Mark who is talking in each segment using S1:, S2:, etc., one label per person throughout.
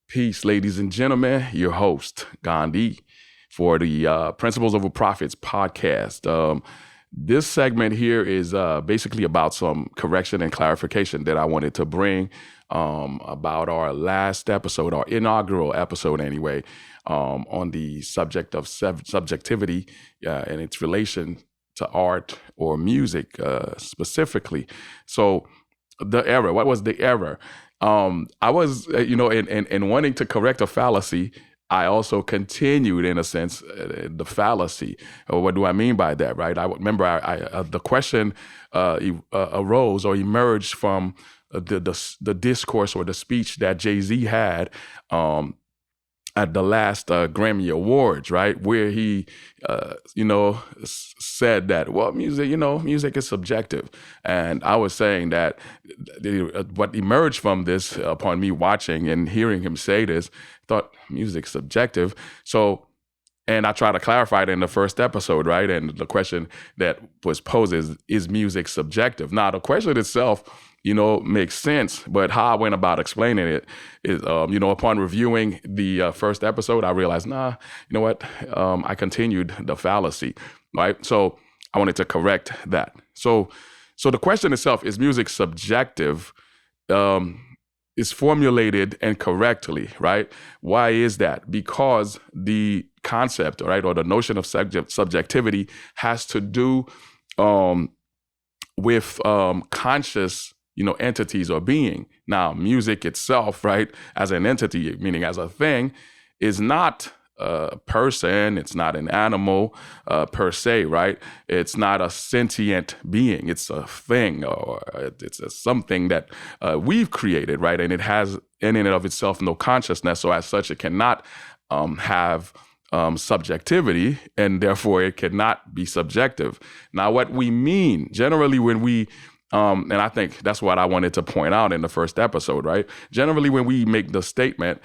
S1: Peace, ladies and gentlemen. Your host, Gandhi, for the Principles Over Profits podcast. This segment here is basically about some correction and clarification that I wanted to bring about our last episode, our inaugural episode anyway, on the subject of subjectivity and its relation to art or music specifically. So the error, what was the error? I was, in wanting to correct a fallacy, I also continued, in a sense, the fallacy. What do I mean by that, right? I remember the question arose or emerged from the discourse or the speech that Jay-Z had at the last Grammy Awards, right? Where he, said that, well, music is subjective. And I was saying that what emerged from this upon me watching and hearing him say this, thought music's subjective. So, and I try to clarify it in the first episode, right? And the question that was posed is music subjective? Now, the question itself, makes sense, but how I went about explaining it is, upon reviewing the first episode, I realized, I continued the fallacy, right? So I wanted to correct that. So the question itself, is music subjective? Is formulated incorrectly, right? Why is that? Because the concept, right, or the notion of subjectivity has to do with conscious, entities or being. Now, music itself, right, as an entity, meaning as a thing, is not a person, it's not an animal per se, right? It's not a sentient being. It's a thing, or it's something that we've created, right? And it has in and of itself no consciousness. So as such, it cannot have subjectivity, and therefore it cannot be subjective. Now, what we mean generally when we and I think that's what I wanted to point out in the first episode, right? Generally, when we make the statement,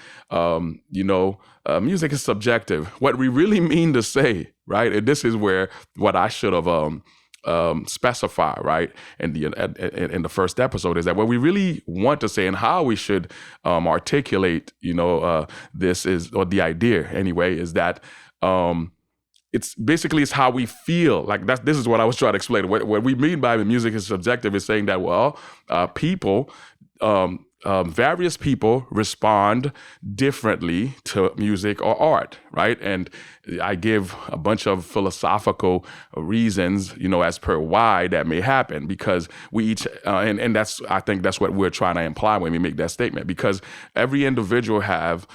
S1: music is subjective, what we really mean to say, right? And this is where what I should have specified, right, in the first episode, is that what we really want to say and how we should articulate, this is, or the idea anyway, is that it's how we feel. Like this is what I was trying to explain. What we mean by the music is subjective is saying that, people, various people respond differently to music or art, right? And I give a bunch of philosophical reasons, as per why that may happen, because we each, and I think that's what we're trying to imply when we make that statement, because every individual has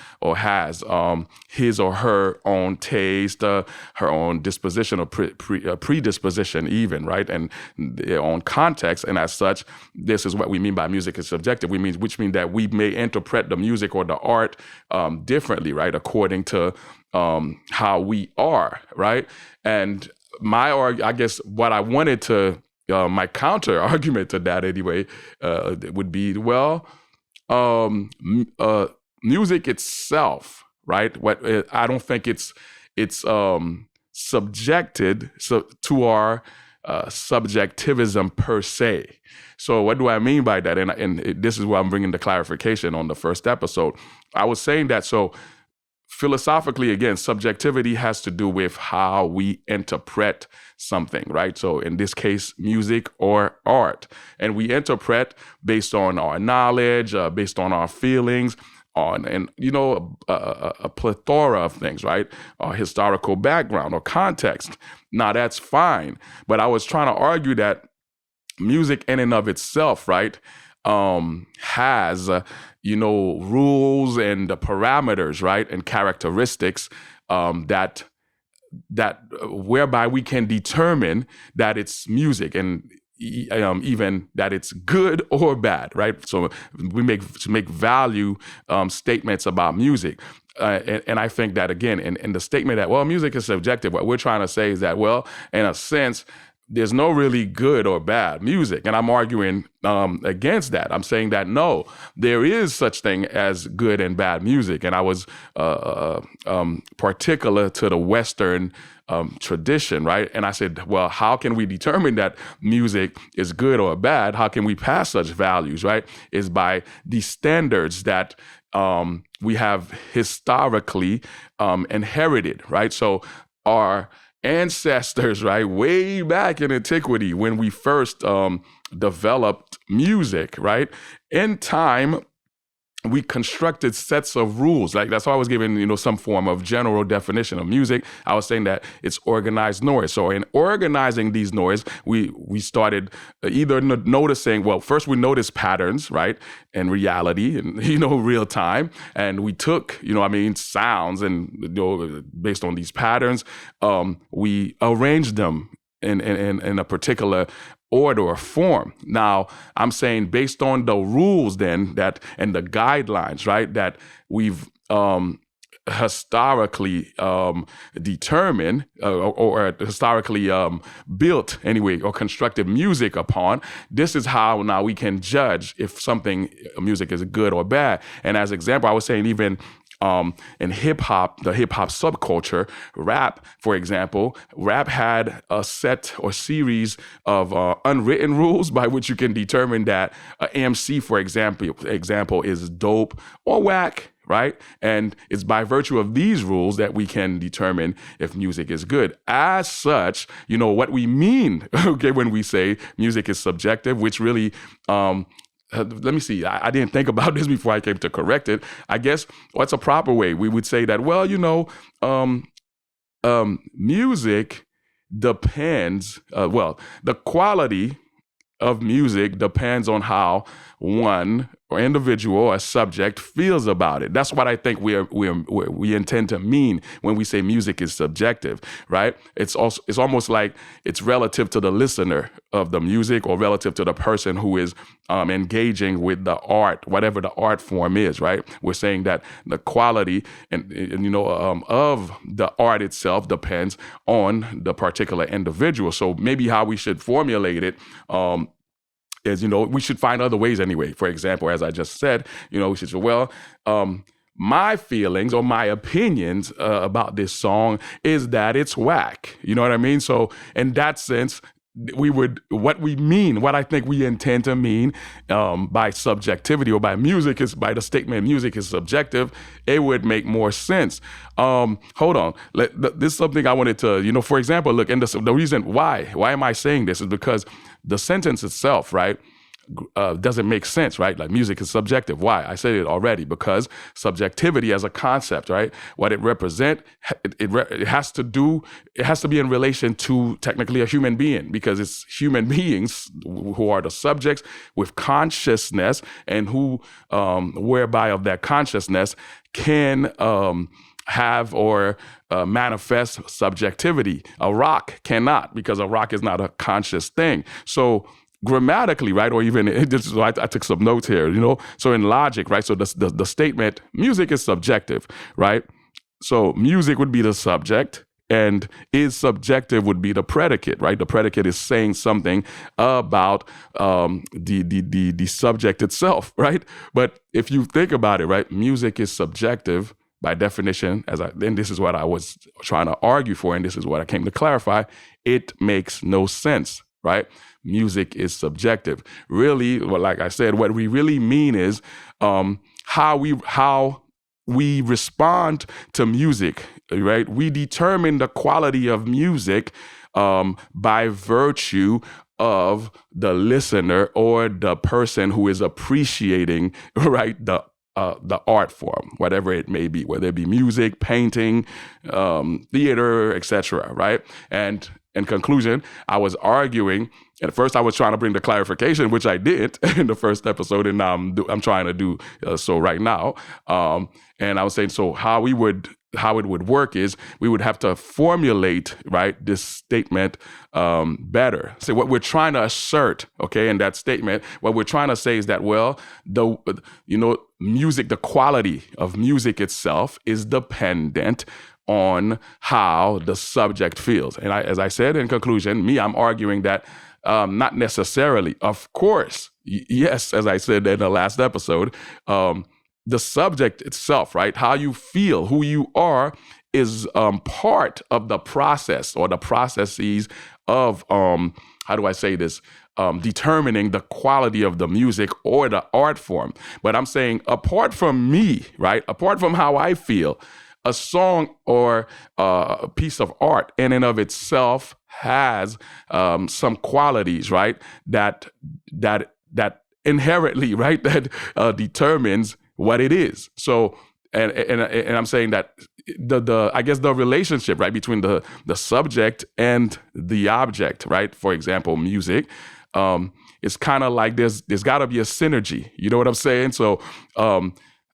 S1: his or her own taste, her own disposition or predisposition even, right? And their own context. And as such, this is what we mean by music is subjective, which means that we may interpret the music or the art differently, according to how we are, right? And I guess what I wanted to, my counter argument to that anyway, would be, music itself, right? I don't think it's subjected to our subjectivism per se. So what do I mean by that? And this is where I'm bringing the clarification on the first episode. I was saying that, so philosophically, again, subjectivity has to do with how we interpret something, right? So in this case, music or art. And we interpret based on our knowledge, based on our feelings, a plethora of things, right? Historical background or context. Now, that's fine. But I was trying to argue that music in and of itself, right, has, rules and parameters, right, and characteristics that whereby we can determine that it's music, and even that it's good or bad, right? So we make value statements about music. And I think that, again, in the statement that, music is subjective, what we're trying to say is that, in a sense, there's no really good or bad music. And I'm arguing against that. I'm saying that no, there is such thing as good and bad music. And I was particular to the Western tradition, right? And I said, well, how can we determine that music is good or bad? How can we pass such values, right? Is by the standards that we have historically inherited, right? So our ancestors, right, way back in antiquity, when we first developed music, right, in time, we constructed sets of rules. Like that's why I was giving, some form of general definition of music. I was saying that it's organized noise. So in organizing these noise, we started either noticing, well, first we noticed patterns, right, in reality and, real time. And we took, sounds and, based on these patterns, we arranged them in a particular order or form. Now, I'm saying based on the rules then and the guidelines, right, that we've historically determined or historically built anyway or constructed music upon, this is how now we can judge if music is good or bad. And as example, I was saying even in hip hop, the hip hop subculture, rap, for example, rap had a set or series of unwritten rules by which you can determine that an MC, for example, is dope or whack, right? And it's by virtue of these rules that we can determine if music is good. As such, what we mean, okay, when we say music is subjective, which really let me see. I didn't think about this before I came to correct it. I guess what's a proper way? We would say that, well, music depends, the quality of music depends on how one or individual or subject feels about it. That's what I think we intend to mean when we say music is subjective, right? It's almost like it's relative to the listener of the music or relative to the person who is engaging with the art, whatever the art form is, right? We're saying that the quality and of the art itself depends on the particular individual. So maybe how we should formulate it is, we should find other ways anyway. For example, as I just said, we should say, my feelings or my opinions about this song is that it's whack. You know what I mean? So in that sense, what I think we intend to mean by subjectivity or by music is by the statement music is subjective, it would make more sense. Hold on. This is something I wanted to, for example, look, and the reason why am I saying this is because the sentence itself, right, doesn't make sense, right? Like music is subjective. Why? I said it already, because subjectivity as a concept, right? What it represents, it has to be in relation to technically a human being, because it's human beings who are the subjects with consciousness and who, whereby of that consciousness can have or manifest subjectivity. A rock cannot, because a rock is not a conscious thing. So grammatically, right, or even I took some notes here, so in logic, right, so the statement music is subjective, right, so music would be the subject and is subjective would be the predicate, right? The predicate is saying something about the subject itself, right? But if you think about it, right, music is subjective by definition, and this is what I was trying to argue for, and this is what I came to clarify, it makes no sense, right? Music is subjective. Really, well, like I said, what we really mean is how we respond to music, right? We determine the quality of music by virtue of the listener or the person who is appreciating, right, the art form, whatever it may be, whether it be music, painting, theater, etc., right? And in conclusion, I was arguing. At first, I was trying to bring the clarification, which I did in the first episode, and now I'm trying to do so right now. And I was saying, so how we would how it would work is we would have to formulate, right, this statement better. So what we're trying to assert, okay, in that statement, what we're trying to say is that, well, music, the quality of music itself is dependent on how the subject feels. And as I said in conclusion, I'm arguing that not necessarily. Of course, yes, as I said in the last episode, the subject itself, right? How you feel, who you are, is part of the process or the processes of, how do I say this? Determining the quality of the music or the art form. But I'm saying apart from me, right? Apart from how I feel, a song or a piece of art in and of itself has some qualities, right? That inherently, right? That determines what it is. So, and I'm saying that I guess the relationship, right, between the subject and the object, right? For example, music, it's kind of like there's got to be a synergy. You know what I'm saying? So,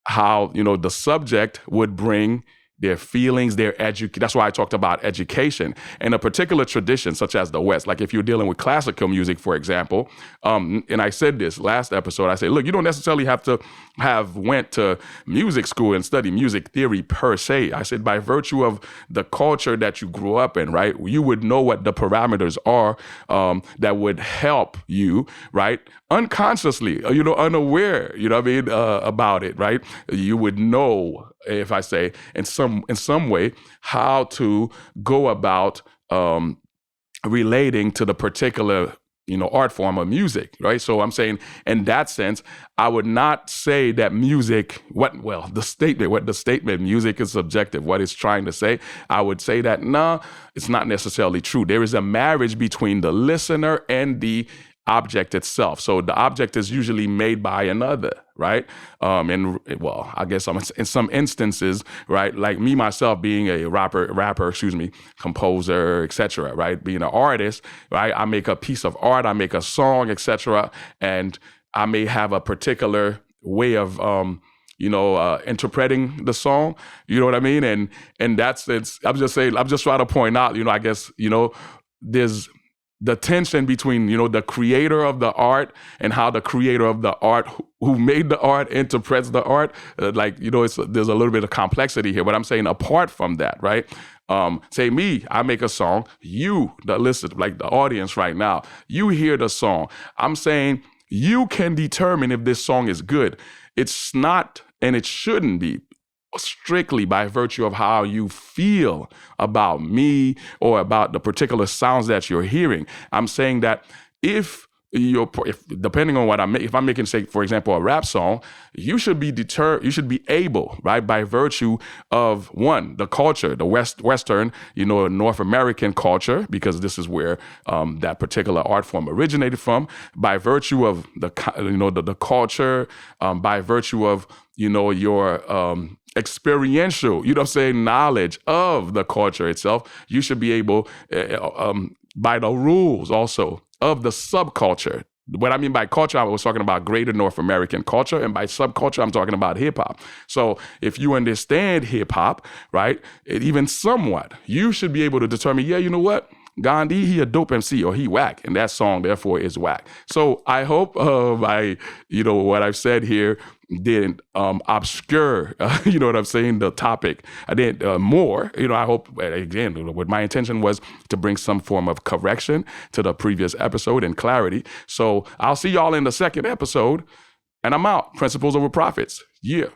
S1: how the subject would bring their feelings, their education. That's why I talked about education. In a particular tradition, such as the West, like if you're dealing with classical music, for example, and I said this last episode, I said, look, you don't necessarily have to have went to music school and study music theory per se. I said, by virtue of the culture that you grew up in, right, you would know what the parameters are that would help you, right, unconsciously, unaware, about it, right? You would know, if I say in some way, how to go about relating to the particular art form of music, right? So I'm saying in that sense, I would not say that music, the statement music is subjective, what it's trying to say, I would say that, no, it's not necessarily true. There is a marriage between the listener and the object itself. So the object is usually made by another, right? I guess in some instances, right, like me myself being a rapper, composer, etc., right, being an artist, right, I make a piece of art, I make a song, etc., and I may have a particular way of interpreting the song, you know what I mean? And in that sense, I'm just trying to point out, I guess, there's the tension between, the creator of the art and how the creator of the art who made the art interprets the art. There's a little bit of complexity here, but I'm saying apart from that, right? Say me, I make a song, you, the listener, like the audience right now, you hear the song. I'm saying you can determine if this song is good. It's not, and it shouldn't be, strictly by virtue of how you feel about me or about the particular sounds that you're hearing. I'm saying that if depending on what if I'm making, say, for example, a rap song, you should be able, right, by virtue of one, the culture, the Western, North American culture, because this is where that particular art form originated from, by virtue of the culture, by virtue of, your experiential, knowledge of the culture itself, you should be able, by the rules also of the subculture. What I mean by culture, I was talking about greater North American culture, and by subculture, I'm talking about hip hop. So if you understand hip hop, right, even somewhat, you should be able to determine, yeah, you know what? Gandhi, he a dope MC, or he whack, and that song therefore is whack. So I hope what I've said here didn't obscure, what I'm saying, the topic. I did more, I hope, again, what my intention was to bring some form of correction to the previous episode and clarity. So I'll see y'all in the second episode, and I'm out. Principles over profits. Yeah.